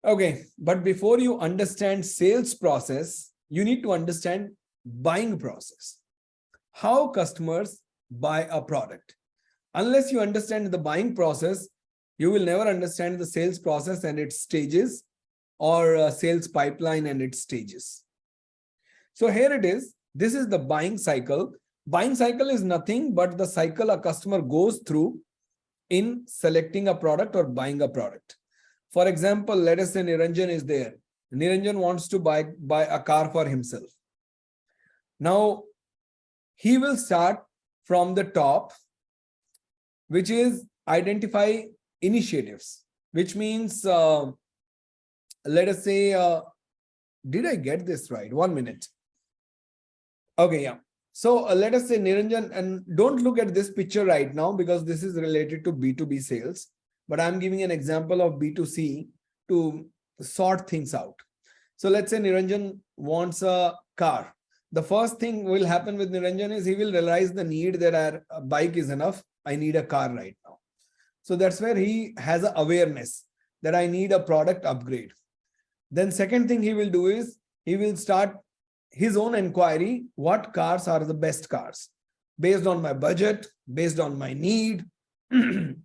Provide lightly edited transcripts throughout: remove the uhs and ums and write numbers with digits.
Okay, but before you understand sales process, you need to understand buying process. How customers buy a product. Unless you understand the buying process, you will never understand the sales process and its stages, or sales pipeline and its stages. So here it is. This is the buying cycle. Buying cycle is nothing but the cycle a customer goes through in selecting a product or buying a product. For example, let us say Niranjan is there. Niranjan wants to buy a car for himself. Now, he will start from the top, which is identify initiatives, which means, let us say, did I get this right? 1 minute. Okay, yeah. So let us say Niranjan, and don't look at this picture right now because this is related to B2B sales, but I'm giving an example of B2C to sort things out. So let's say Niranjan wants a car. The first thing will happen with Niranjan is he will realize the need that a bike is enough. I need a car right now. So that's where he has an awareness that I need a product upgrade. Then second thing he will do is he will start his own inquiry. What cars are the best cars? Based on my budget, based on my need,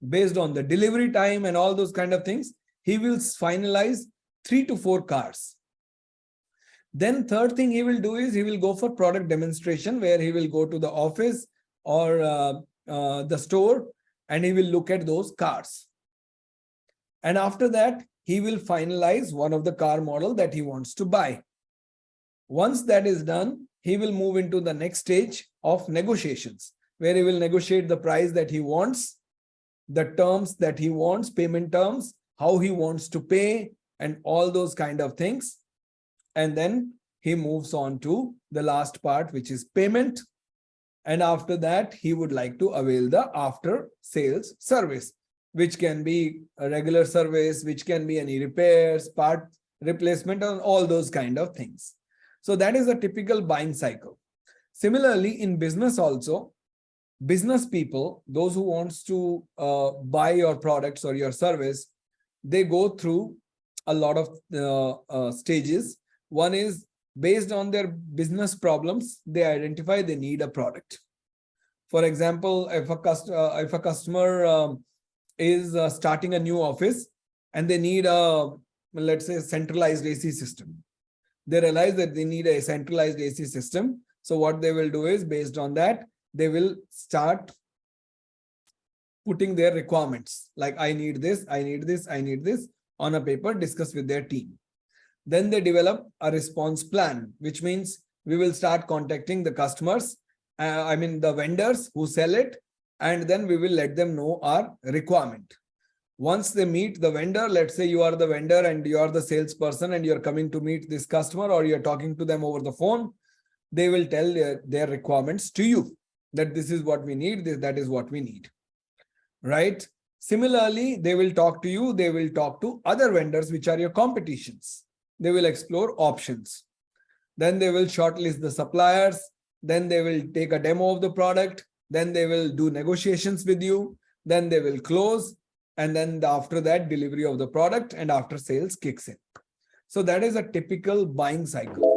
based on the delivery time and all those kind of things, he will finalize 3 to 4 cars. Then third thing he will do is he will go for product demonstration, where he will go to the office or the store and he will look at those cars. And after that, he will finalize one of the car model that he wants to buy. Once that is done, he will move into the next stage of negotiations, where he will negotiate the price that he wants, the terms that he wants, payment terms, how he wants to pay, and all those kind of things. And then he moves on to the last part, which is payment. And after that, he would like to avail the after sales service, which can be a regular service, which can be any repairs, part replacement, and all those kind of things. So that is a typical buying cycle. Similarly, in business also, business people, those who wants to buy your products or your service, they go through a lot of stages. One is based on their business problems, they identify they need a product. For example, if a customer is starting a new office and they need a, let's say, centralized AC system. They realize that they need a centralized AC system. So what they will do is, based on that, they will start putting their requirements. Like, I need this, I need this, I need this on a paper, discuss with their team. Then they develop a response plan, which means we will start contacting the customers, the vendors who sell it, and then we will let them know our requirement. Once they meet the vendor, let's say you are the vendor and you are the salesperson and you're coming to meet this customer, or you're talking to them over the phone, they will tell their requirements to you, that this is what we need, that is what we need, right? Similarly, they will talk to you, they will talk to other vendors, which are your competitions. They will explore options. Then they will shortlist the suppliers. Then they will take a demo of the product. Then they will do negotiations with you. Then they will close. And then after that, delivery of the product and after sales kicks in. So that is a typical buying cycle.